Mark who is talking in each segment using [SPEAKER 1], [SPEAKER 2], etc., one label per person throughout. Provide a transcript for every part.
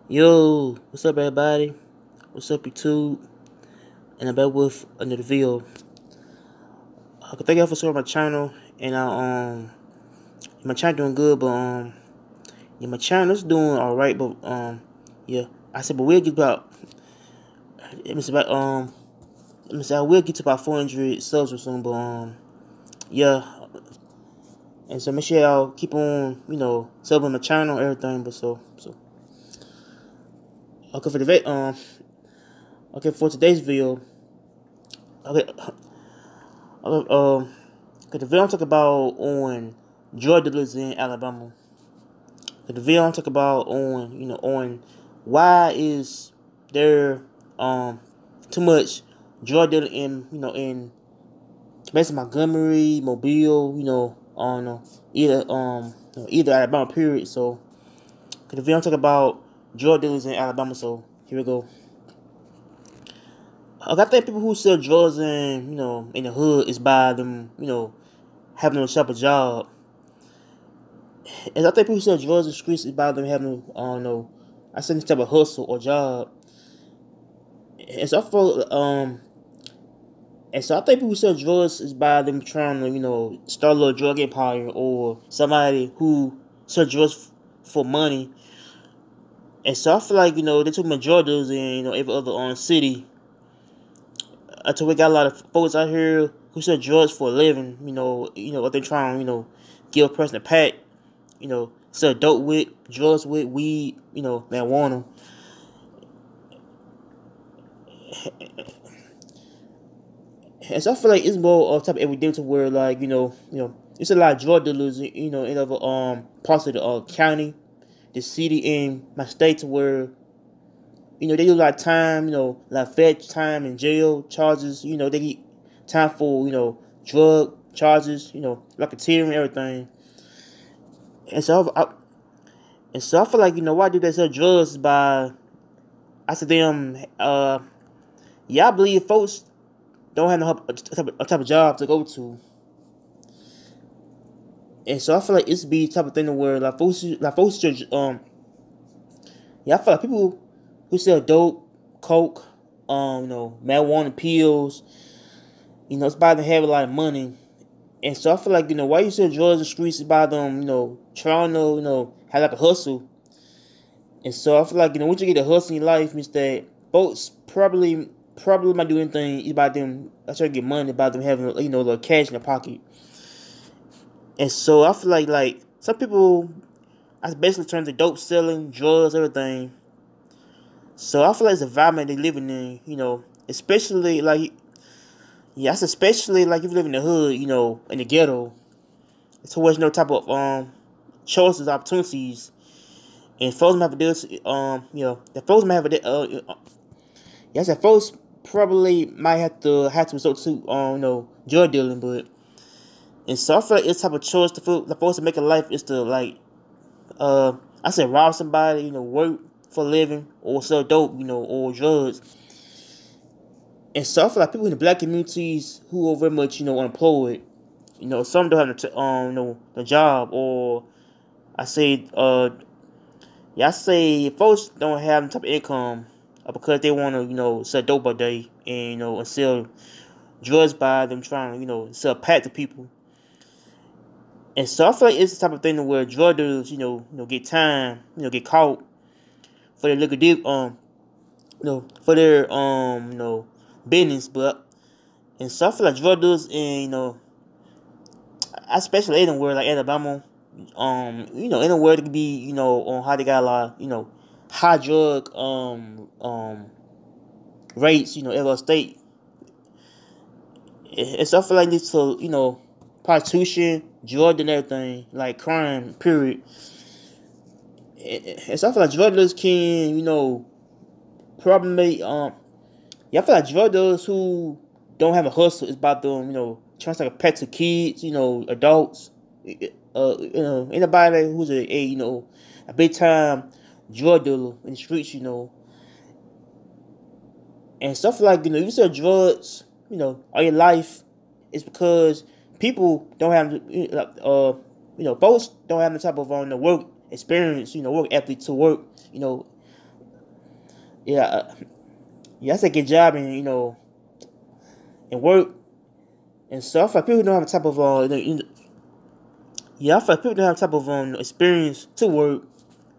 [SPEAKER 1] Yo, what's up, everybody? What's up, YouTube? And I'm back with another video. Thank y'all for supporting my channel, and my channel doing good, but yeah, my channel's doing all right, but yeah, I said, but we'll get about, it's about let me say, I will get to about 400 subs or something, but yeah, and so make sure y'all keep on, subbing my channel, everything, but okay for the okay for today's video, okay. Okay, the video I'm talking about on drug dealers in Alabama. The video I'm talking about on why is there too much drug dealing in basically Montgomery, Mobile, either Alabama period. So the video I'm talking about drug dealers in Alabama. So here we go. I think people who sell drugs in the hood is by them having a shop a job. And I think people who sell drugs in the streets is by them having I said this type of hustle or job. And so I think people who sell drugs is by them trying to start a little drug empire, or somebody who sell drugs for money. And so I feel like they took my drug dealers in every other city. Until we got a lot of folks out here who sell drugs for a living. What they trying give a person a pack. Sell dope with, drugs with, weed, marijuana. And so I feel like it's more type of everyday to where it's a lot of drug dealers, in other parts of the county, the city, in my state, to where they do a lot of time, like fed time in jail charges. They get time for drug charges, racketeering, everything. And so I feel like why do they sell drugs by? I said them. Yeah, I believe folks don't have a type of job to go to, and so I feel like it's be type of thing where folks should, yeah, I feel like people who sell dope, coke, marijuana pills, it's by them having a lot of money. And so I feel like why you sell drugs in the streets is by them trying to have like a hustle. And so I feel like once you get a hustle in your life, means that folks probably might do anything about them. I try to get money about them having a little cash in their pocket. And so I feel like some people, I basically turn to dope selling, drugs, everything. So I feel like it's the environment they living in, especially that's especially like if you live in the hood, in the ghetto. It's always no type of choices, opportunities, and folks might have to do the folks might have to yes, the folks probably might have to resort to drug dealing, but and so I feel like it's type of choice the folks to make a life is to I said rob somebody, work for a living, or sell dope, or drugs. And so I feel like people in the black communities who are very much, unemployed, some don't have the job, or I say, I say folks don't have the type of income because they want to, sell dope all day and, and sell drugs by them trying to, sell pack to people. And so I feel like it's the type of thing where drug dealers, get time, get caught for their liquor deal, for their, business, but and so I feel like drug dealers in especially anywhere like Alabama, anywhere it could be, on how they got a lot, high drug rates, every state. And so I feel like this to prostitution, drug and everything, like crime, period. And so I feel like drug dealers can, probably yeah, I feel like drug dealers who don't have a hustle is about them, trying to take a pet to kids, adults, anybody who's a big time drug dealer in the streets, and stuff like you sell drugs, all your life, it's because people don't have folks don't have the type of the work experience, work ethic to work, Yeah, yeah, that's a good job and and work and stuff. Like people don't have a type of yeah, I feel like people don't have type of experience to work.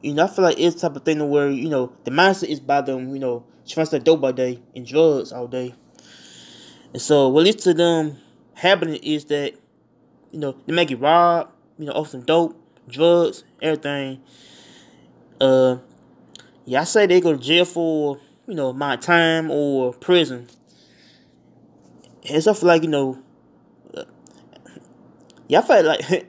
[SPEAKER 1] I feel like it's the type of thing where the mindset is by them trying to dope all day and drugs all day, and so what leads to them happening is that they make it rob off some dope, drugs, everything. Yeah, I say they go to jail for my time or prison. And stuff like yeah, I feel like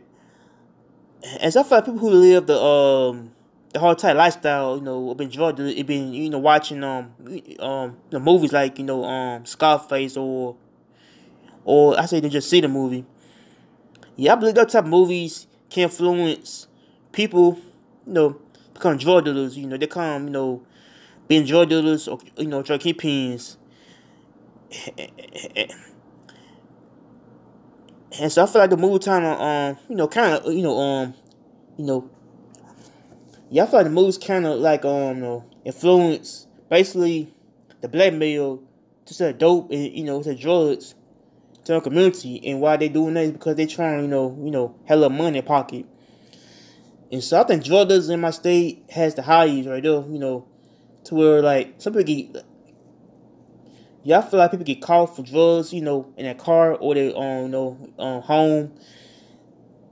[SPEAKER 1] and stuff like people who live the hard type lifestyle, been enjoyed it, been watching the movies like Scarface or I say they just see the movie. Yeah, I believe that type of movies can influence people, become drug dealers. They come being drug dealers or drug kingpins. And so I feel like the movie kind of kind of you know yeah, I feel like the movies kind of like influence basically the blackmail to sell dope and to drugs to the community, and why they doing that is because they trying hella money in their pocket. And so I think drug dealers in my state has the highest right there, to where like some people get. Yeah, I feel like people get caught for drugs, in their car or their home,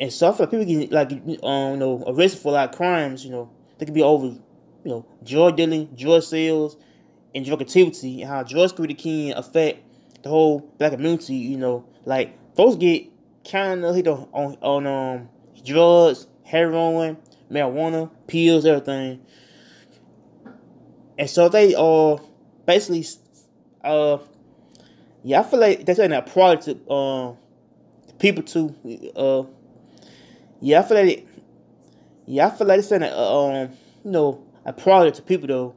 [SPEAKER 1] and so I feel like people get like arrested for a lot of crimes. They could be over, drug dealing, drug sales, and drug activity, and how drugs really can affect the whole black community. Like folks get kind of hit on drugs, heroin, marijuana, pills, everything, and so they are basically. Yeah, I feel like that's a product to people too. Yeah, I feel like it's a product to people though.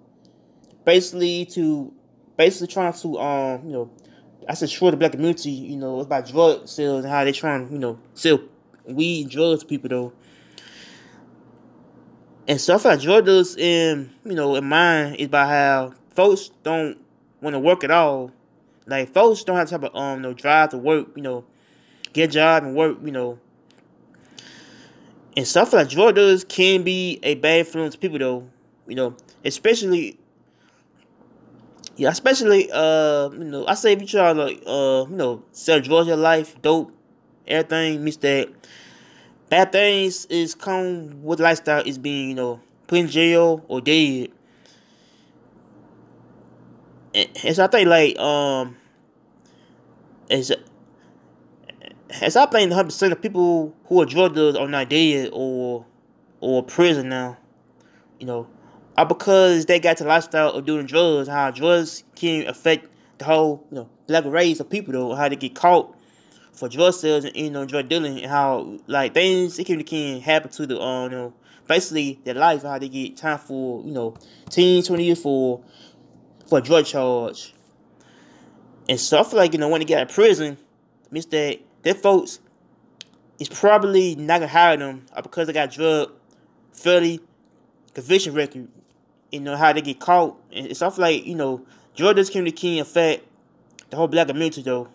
[SPEAKER 1] Basically trying to I said destroy the black community. It's about drug sales and how they trying sell weed and drugs to people though. And so I feel like drug dealers in mind is about how folks don't want to work at all. Like folks don't have the type of drive to work, get a job and work, And stuff like drug dealers can be a bad influence to people though, especially I say if you try to sell drugs in your life, dope, everything means that bad things is come with lifestyle is being, put in jail or dead. And so I think like as I think 100% of people who are drug dealers are not dead or prison now, are because they got the lifestyle of doing drugs. How drugs can affect the whole black race of people though. How they get caught for drug sales and drug dealing, and how like things it can happen to the basically their life. How they get time for 10, 20 years for a drug charge. And so I feel like, when they get out of prison, means that their folks is probably not gonna hire them because they got drug felony conviction record. How they get caught. And stuff like, drug dealers can affect the whole black community though.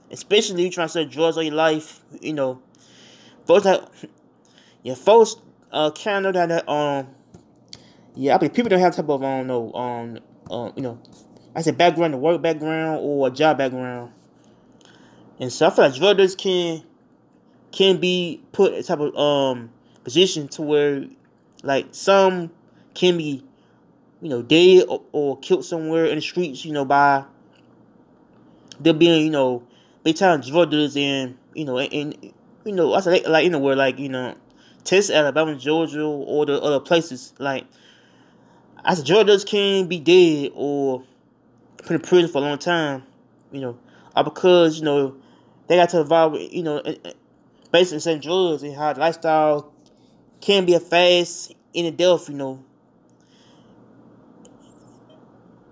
[SPEAKER 1] Especially you trying to sell drugs all your life, folks folks kind of know that yeah, I mean people don't have type of I said background, a work background or a job background. And so I feel like drug dealers can be put in type of position to where like some can be dead or killed somewhere in the streets, by there being big time drug dealers in I said like anywhere like Texas, Alabama, Georgia, or the other places. Like I said, drug dealers can be dead or put in prison for a long time, or because they got to involve basically selling drugs, and how the lifestyle can be a fast in the death,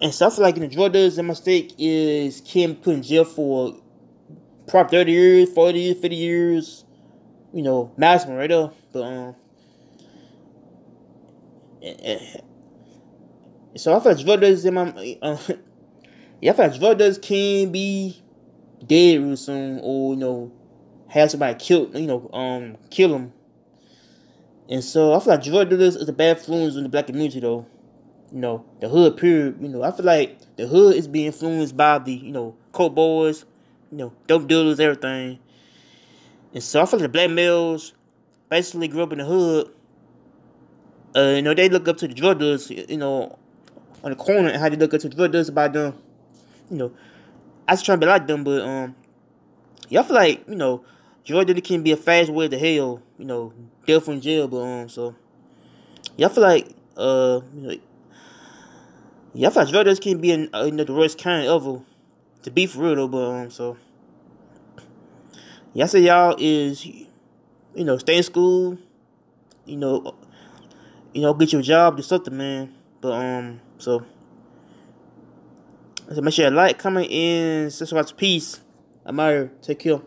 [SPEAKER 1] And stuff like drug dealers and mistake is can be put in jail for probably 30 years, 40 years, 50 years, maximum right there. But So I feel like drug dealers in my yeah, I feel like drug dealers can be dead real soon, or have somebody killed, kill them. And so I feel like drug dealers is a bad influence in the black community though. The hood period. I feel like the hood is being influenced by the coke boys, dope dealers, everything. And so I feel like the black males basically grew up in the hood. They look up to the drug dealers, on the corner, and how they look up to the drug dealers about them. I just trying to be like them, but yeah, I feel like drug dealer can be a fast way to hell, death in jail, but so yeah, I feel like yeah, I feel like drug dealers can be the worst kind ever, to be for real though, but so yeah, I say y'all is stay in school, get your job, do something, man. But so make sure you like, comment, and subscribe to Peace. I'm out here. Take care.